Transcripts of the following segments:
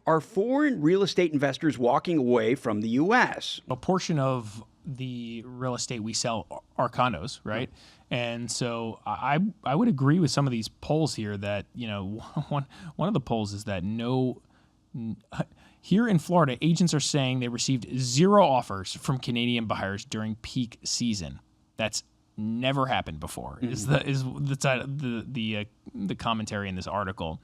are foreign real estate investors walking away from the U.S.? A portion of the real estate we sell are condos, right? And so I would agree with some of these polls here that, one of the polls is that here in Florida, agents are saying they received 0 offers from Canadian buyers during peak season. That's never happened before. Is the commentary in this article.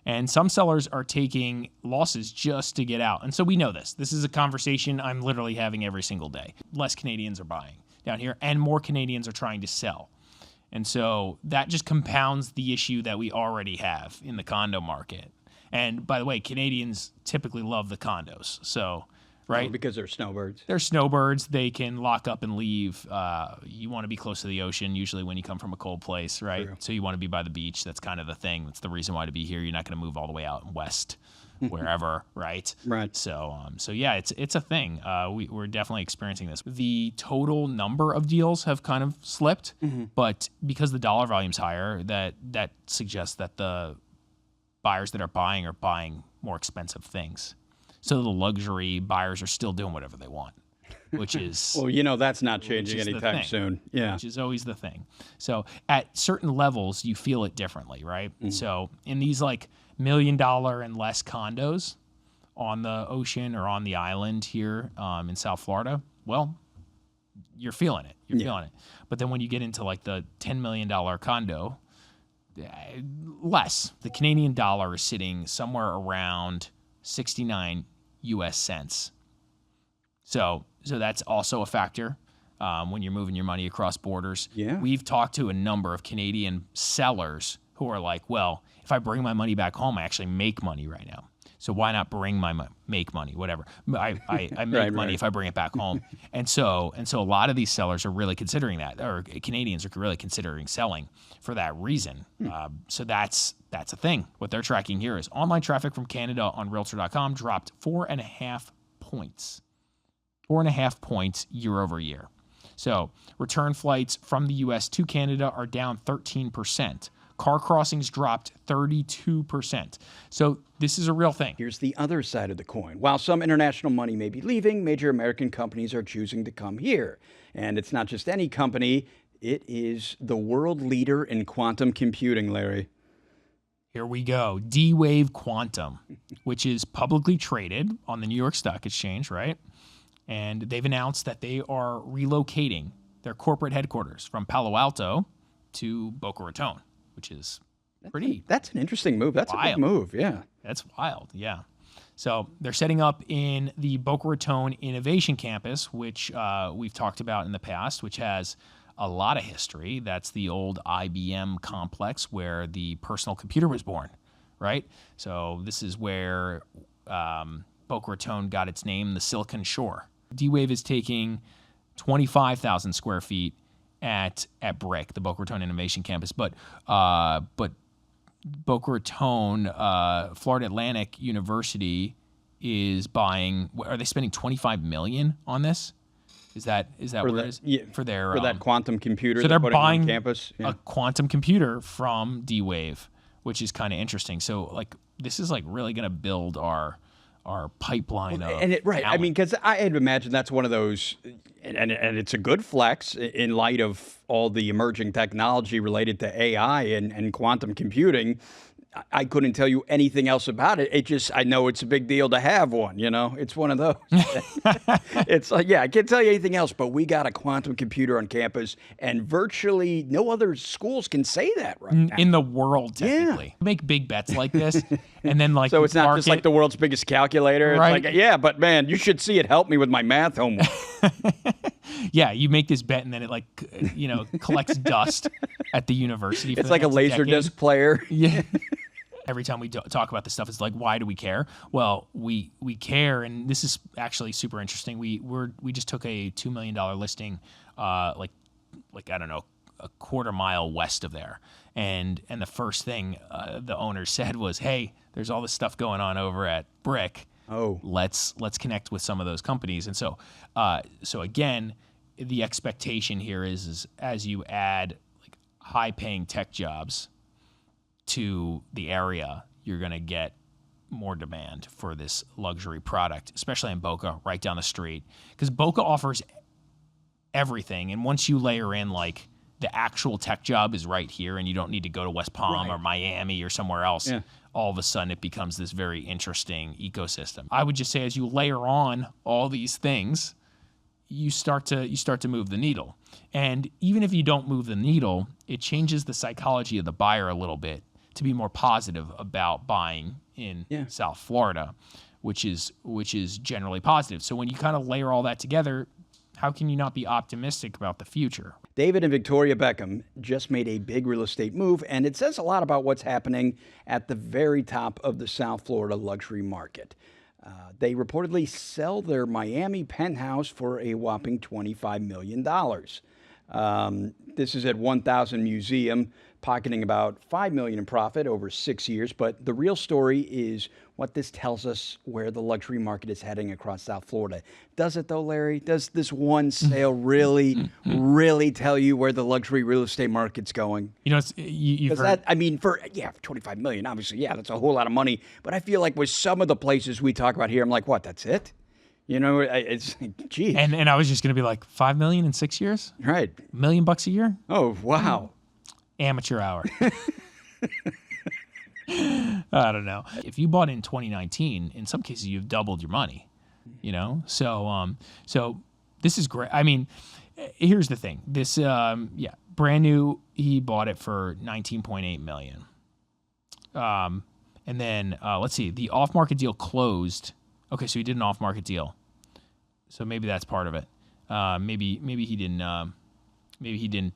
And some sellers are taking losses just to get out. And so we know this. This is a conversation I'm literally having every single day. Less Canadians are buying down here, and more Canadians are trying to sell. And so that just compounds the issue that we already have in the condo market. And by the way, Canadians typically love the condos. So, right? Oh, because they're snowbirds. They're snowbirds. They can lock up and leave. You want to be close to the ocean, usually when you come from a cold place, right? True. So you want to be by the beach. That's kind of the thing. That's the reason why to be here. You're not going to move all the way out west, wherever, right? Right. So yeah, it's a thing. We're definitely experiencing this. The total number of deals have kind of slipped, but because the dollar volume's higher, that suggests that the buyers that are buying more expensive things. So the luxury buyers are still doing whatever they want, which is... Well, that's not changing anytime soon. Yeah. Which is always the thing. So at certain levels, you feel it differently, right? So in these like $1 million and less condos on the ocean or on the island here in South Florida, well, you're feeling it. You're feeling it. But then when you get into like the $10 million condo, less. The Canadian dollar is sitting somewhere around 69 US cents. So that's also a factor when you're moving your money across borders. Yeah. We've talked to a number of Canadian sellers who are like, well, if I bring my money back home, I actually make money right now. So why not bring make money, whatever. I make money if I bring it back home. And so a lot of these sellers are really considering that, or Canadians are really considering selling for that reason. So that's a thing. What they're tracking here is online traffic from Canada on Realtor.com dropped 4.5 points. 4.5 points year over year. So return flights from the U.S. to Canada are down 13%. Car crossings dropped 32%. So this is a real thing. Here's the other side of the coin. While some international money may be leaving, major American companies are choosing to come here. And it's not just any company. It is the world leader in quantum computing, Larry. Here we go. D-Wave Quantum, which is publicly traded on the New York Stock Exchange, right? And they've announced that they are relocating their corporate headquarters from Palo Alto to Boca Raton, which is pretty... That's an interesting move. That's wild. A big move, yeah. That's wild, yeah. So they're setting up in the Boca Raton Innovation Campus, which we've talked about in the past, which has a lot of history. That's the old IBM complex where the personal computer was born, right? So this is where Boca Raton got its name, the Silicon Shore. D-Wave is taking 25,000 square feet at BRIC, the Boca Raton Innovation Campus, but Boca Raton, Florida Atlantic University is buying. Are they spending $25 million on this? Is that what it is? Yeah, for that quantum computer. So they're buying on campus. a quantum computer from D-Wave, which is kind of interesting. So like this is like really going to build our pipeline of right. talent. I mean, because I had imagined that's one of those, and it's a good flex in light of all the emerging technology related to AI and quantum computing. I couldn't tell you anything else about it. I know it's a big deal to have one, It's one of those. It's like, I can't tell you anything else, but we got a quantum computer on campus, and virtually no other schools can say that right now. In the world, technically. Make big bets like this, and then like... So it's not just like the world's biggest calculator. It's right. like, but man, you should see it help me with my math homework. Yeah, you make this bet, and then it collects dust at the university. It's like a Laserdisc player. Yeah. Every time we talk about this stuff, it's like, why do we care? Well, we care, and this is actually super interesting. We just took a $2 million listing, like I don't know, a quarter mile west of there, and the first thing the owner said was, "Hey, there's all this stuff going on over at BRIC. Oh, let's connect with some of those companies." And so again, the expectation here is as you add like high-paying tech jobs to the area, you're going to get more demand for this luxury product, especially in Boca, right down the street, because Boca offers everything. And once you layer in like the actual tech job is right here and you don't need to go to West Palm or Miami or somewhere else, all of a sudden it becomes this very interesting ecosystem. I would just say as you layer on all these things, you start to move the needle. And even if you don't move the needle, it changes the psychology of the buyer a little bit to be more positive about buying in South Florida, which is generally positive. So when you kind of layer all that together, how can you not be optimistic about the future? David and Victoria Beckham just made a big real estate move, and it says a lot about what's happening at the very top of the South Florida luxury market. They reportedly sell their Miami penthouse for a whopping $25 million. This is at 1000 Museum, pocketing about $5 million in profit over 6 years. But the real story is what this tells us where the luxury market is heading across South Florida. Does it though, Larry? Does this one sale really, really tell you where the luxury real estate market's going? You know, you've heard... for $25 million, obviously, that's a whole lot of money. But I feel like with some of the places we talk about here, I'm like, what, that's it? You know, it's, geez. And I was just going to be like, $5 million in 6 years? Right. $1 million a year? Oh, wow. Amateur hour. I don't know. If you bought in 2019, in some cases you've doubled your money, you know? So this is great. I mean, here's the thing. This, brand new, he bought it for $19.8 million. And then, let's see, the off-market deal closed. Okay, so he did an off-market deal. So maybe that's part of it. Maybe he didn't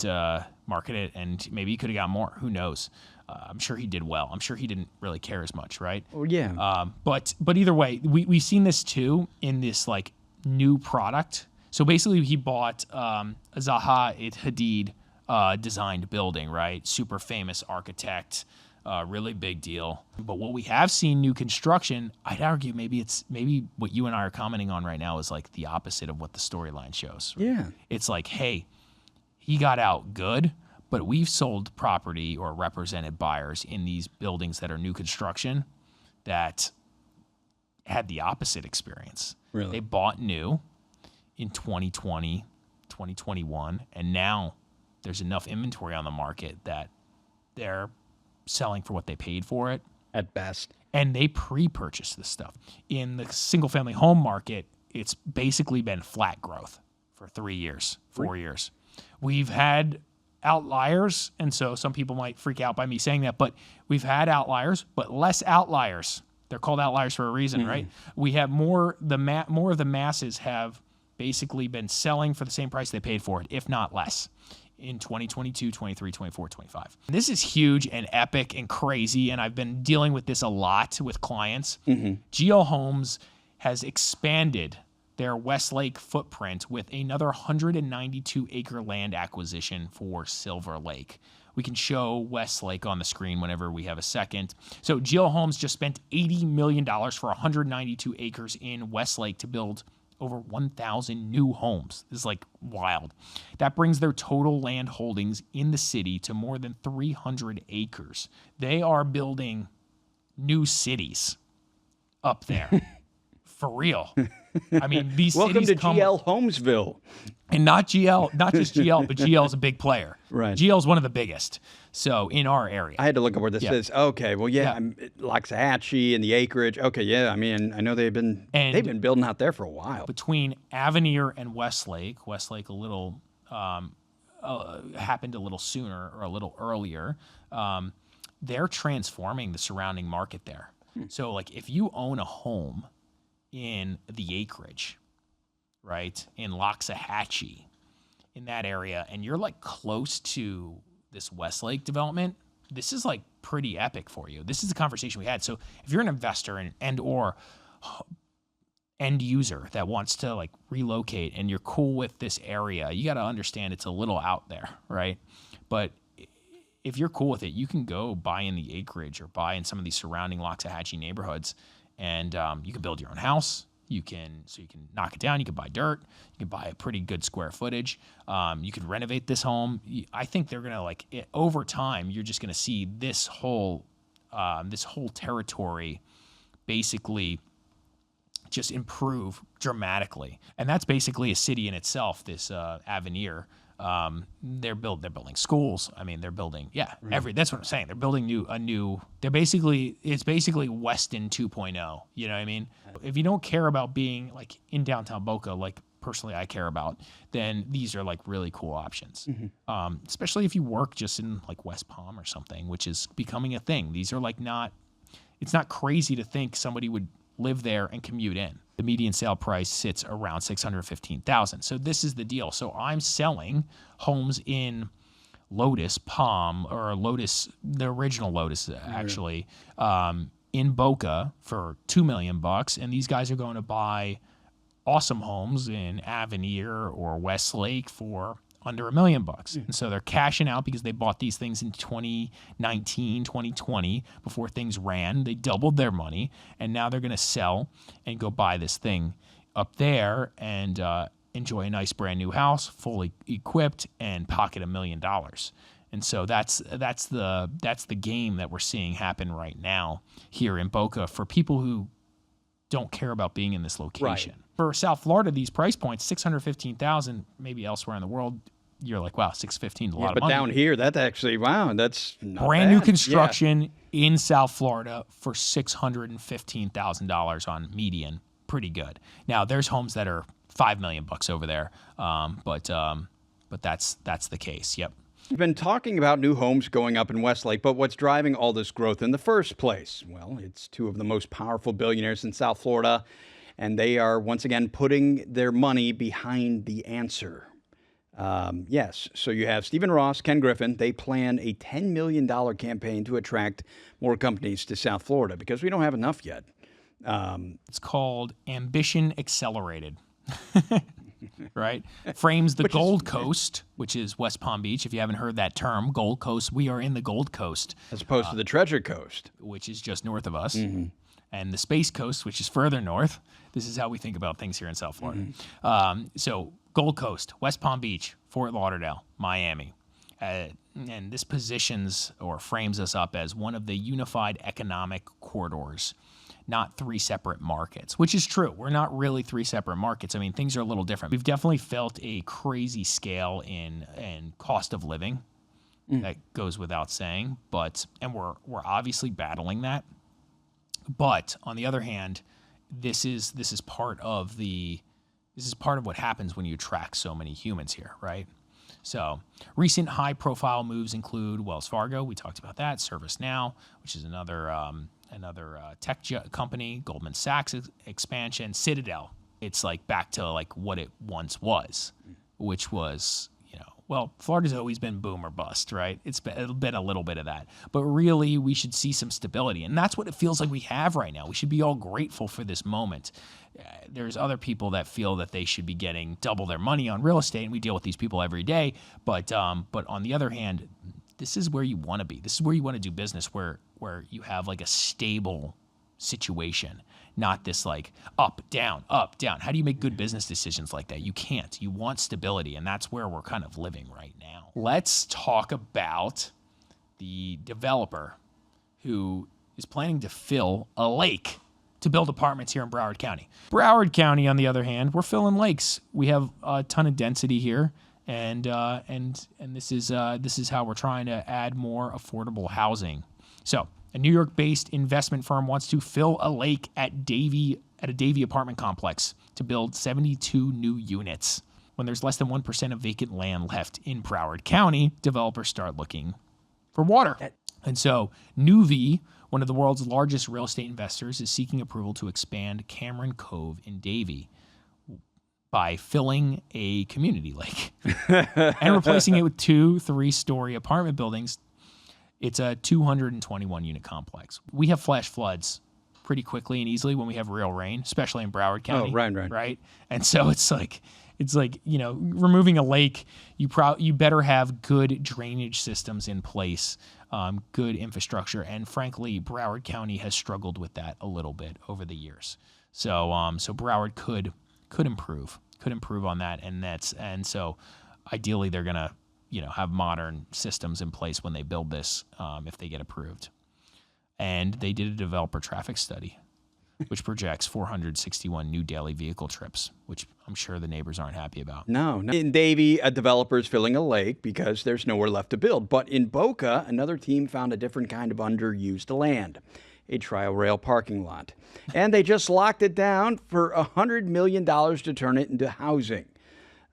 market it, and maybe he could have got more. Who knows? I'm sure he did well. I'm sure he didn't really care as much, right? Oh yeah. But either way, we've seen this too in this like new product. So basically, he bought a Zaha Hadid designed building, right? Super famous architect, really big deal. But what we have seen new construction, I'd argue maybe what you and I are commenting on right now is like the opposite of what the storyline shows. Right? Yeah. It's like, hey, he got out good, but we've sold property or represented buyers in these buildings that are new construction that had the opposite experience. Really? They bought new in 2020, 2021, and now there's enough inventory on the market that they're selling for what they paid for it. At best. And they pre-purchased this stuff. In the single-family home market, it's basically been flat growth for 3 years, 4 years. We've had outliers, and so some people might freak out by me saying that, but we've had outliers, but less outliers. They're called outliers for a reason, right? We have more of the masses have basically been selling for the same price they paid for it, if not less, in 2022, 23, 24, 25. This is huge and epic and crazy, and I've been dealing with this a lot with clients. GL Homes has expanded their Westlake footprint with another 192-acre land acquisition for Silver Lake. We can show Westlake on the screen whenever we have a second. So GL Homes just spent $80 million for 192 acres in Westlake to build over 1,000 new homes. This is like wild. That brings their total land holdings in the city to more than 300 acres. They are building new cities up there. For real. I mean, these Welcome cities to GL Homesville. And not GL, not just GL, but GL is a big player. Right. GL is one of the biggest. So in our area. I had to look up where this is. Okay, well, Loxahatchee and the acreage. Okay, yeah, I mean, I know they've been building out there for a while. Between Avenir and Westlake a little happened a little sooner or a little earlier. They're transforming the surrounding market there. So like if you own a home in the acreage, right, in Loxahatchee, in that area, and you're like close to this Westlake development, this is like pretty epic for you. This is the conversation we had. So if you're an investor and or end user that wants to like relocate and you're cool with this area, you got to understand it's a little out there, right? But if you're cool with it, you can go buy in the acreage or buy in some of these surrounding Loxahatchee neighborhoods. And you can build your own house. You can knock it down. You can buy dirt. You can buy a pretty good square footage. You can renovate this home. I think they're gonna over time. You're just gonna see this whole territory basically just improve dramatically. And that's basically a city in itself, this Avenir. They're building schools. I mean, they're building, that's what I'm saying. They're building it's basically Weston 2.0. You know what I mean? If you don't care about being like in downtown Boca, like personally I care about, then these are like really cool options. Especially if you work just in like West Palm or something, which is becoming a thing. These are like it's not crazy to think somebody would live there and commute in. The median sale price sits around $615,000. So this is the deal. So I'm selling homes in Lotus, Palm, or Lotus, the original Lotus actually, in Boca for $2 million, and these guys are going to buy awesome homes in Avenir or Westlake for under $1 million. And so they're cashing out because they bought these things in 2019, 2020, before things ran. They doubled their money, and now they're going to sell and go buy this thing up there and enjoy a nice brand new house, fully equipped, and pocket $1 million. And so that's the game that we're seeing happen right now here in Boca for people who don't care about being in this location. Right. For South Florida, these price points, $615,000, maybe elsewhere in the world, you're like, wow, $615 is a lot of money. But down here, that's actually, that's not brand bad. New construction in South Florida for $615,000 on median. Pretty good. Now, there's homes that are $5 million over there, but that's the case. Yep. We've been talking about new homes going up in Westlake, but what's driving all this growth in the first place? Well, it's two of the most powerful billionaires in South Florida, and they are once again putting their money behind the answer. Yes, so you have Stephen Ross, Ken Griffin. They plan a $10 million campaign to attract more companies to South Florida because we don't have enough yet. It's called Ambition Accelerated. Right? Frames the Gold Coast, which is West Palm Beach. If you haven't heard that term, Gold Coast, we are in the Gold Coast. As opposed to the Treasure Coast. Which is just north of us. And the Space Coast, which is further north. This is how we think about things here in South Florida. So Gold Coast, West Palm Beach, Fort Lauderdale, Miami. And this positions or frames us up as one of the unified economic corridors, not three separate markets, which is true. We're not really three separate markets. I mean, things are a little different. We've definitely felt a crazy scale in cost of living. That goes without saying, and we're obviously battling that. But on the other hand, this is part of what happens when you attract so many humans here, right? So recent high-profile moves include Wells Fargo. We talked about that. ServiceNow, which is another tech company. Goldman Sachs expansion. Citadel. It's like back to like what it once was, which was, Florida's always been boom or bust, right? It's been a little bit of that. But really, we should see some stability. And that's what it feels like we have right now. We should be all grateful for this moment. There's other people that feel that they should be getting double their money on real estate, and we deal with these people every day. But on the other hand, this is where you want to be. This is where you want to do business, where you have like a stable situation, not this like up, down, up, down. How do you make good business decisions like that? You can't. You want stability, and that's where we're kind of living right now. Let's talk about the developer who is planning to fill a lake to build apartments here in Broward County. Broward County, on the other hand, we're filling lakes. We have a ton of density here, and this is how we're trying to add more affordable housing. So, a New York-based investment firm wants to fill a lake at a Davie apartment complex to build 72 new units. When there's less than 1% of vacant land left in Broward County, developers start looking for water. And so, Nuvi, one of the world's largest real estate investors, is seeking approval to expand Cameron Cove in Davie by filling a community lake and replacing it with 2 3-story apartment buildings. It's a 221-unit complex. We have flash floods pretty quickly and easily when we have real rain, especially in Broward County. Oh, right. Right? And so it's like removing a lake, you better have good drainage systems in place, good infrastructure, and frankly, Broward County has struggled with that a little bit over the years. So Broward could improve on that, and so ideally they're gonna have modern systems in place when they build this, if they get approved. And they did a developer traffic study. which projects 461 new daily vehicle trips, which I'm sure the neighbors aren't happy about. No. In Davie, a developer is filling a lake because there's nowhere left to build. But in Boca, another team found a different kind of underused land, a Tri-Rail parking lot. And they just locked it down for $100 million to turn it into housing.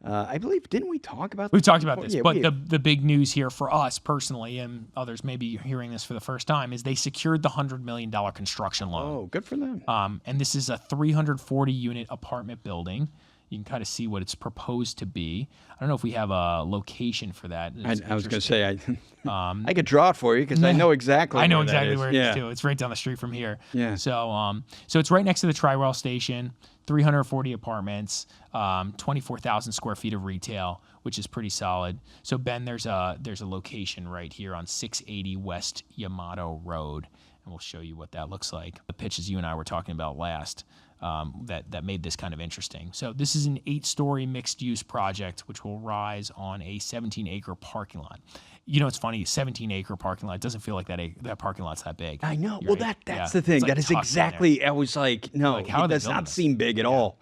I believe, didn't we talk about this? We've talked about this, Yeah, but the big news here for us personally, and others may be hearing this for the first time, is they secured the $100 million construction loan. Oh, good for them. And this is a 340-unit apartment building. You can kind of see what it's proposed to be. I don't know if we have a location for that. I was going to say, I could draw it for you because I know exactly I know where exactly that is. where it is, too. It's right down the street from here. Yeah. So it's right next to the Tri-Rail station, 340 apartments, 24,000 square feet of retail, which is pretty solid. So, Ben, there's a location right here on 680 West Yamato Road, and we'll show you what that looks like. The pitches you and I were talking about last. That made this kind of interesting. So this is an 8-story mixed-use project, which will rise on a 17-acre parking lot. You know, it's funny, 17-acre parking lot. It doesn't feel like that parking lot's that big. I know. You're Well, right. that's the thing. It's like That is tucked in there. exactly. I was like, no, Like, how are it they does building not this? seem big at all.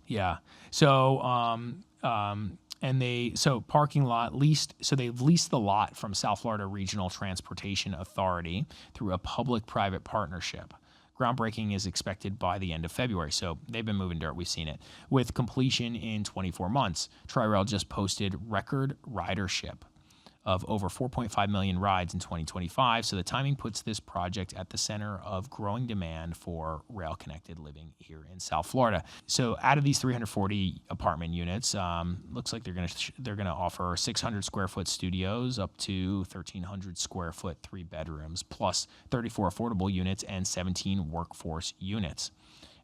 Yeah. So parking lot leased. So they've leased the lot from South Florida Regional Transportation Authority through a public-private partnership. Groundbreaking is expected by the end of February. So they've been moving dirt. We've seen it. With completion in 24 months, Tri-Rail just posted record ridership of over 4.5 million rides in 2025. So the timing puts this project at the center of growing demand for rail-connected living here in South Florida. So out of these 340 apartment units, looks like they're gonna offer 600 square foot studios up to 1,300 square foot 3 bedrooms, plus 34 affordable units and 17 workforce units.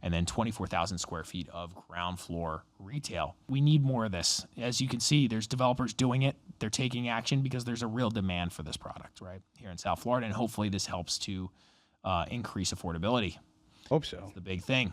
And then 24,000 square feet of ground floor retail. We need more of this. As you can see, there's developers doing it. They're taking action because there's a real demand for this product, right, here in South Florida. And hopefully this helps to increase affordability. Hope so. That's the big thing.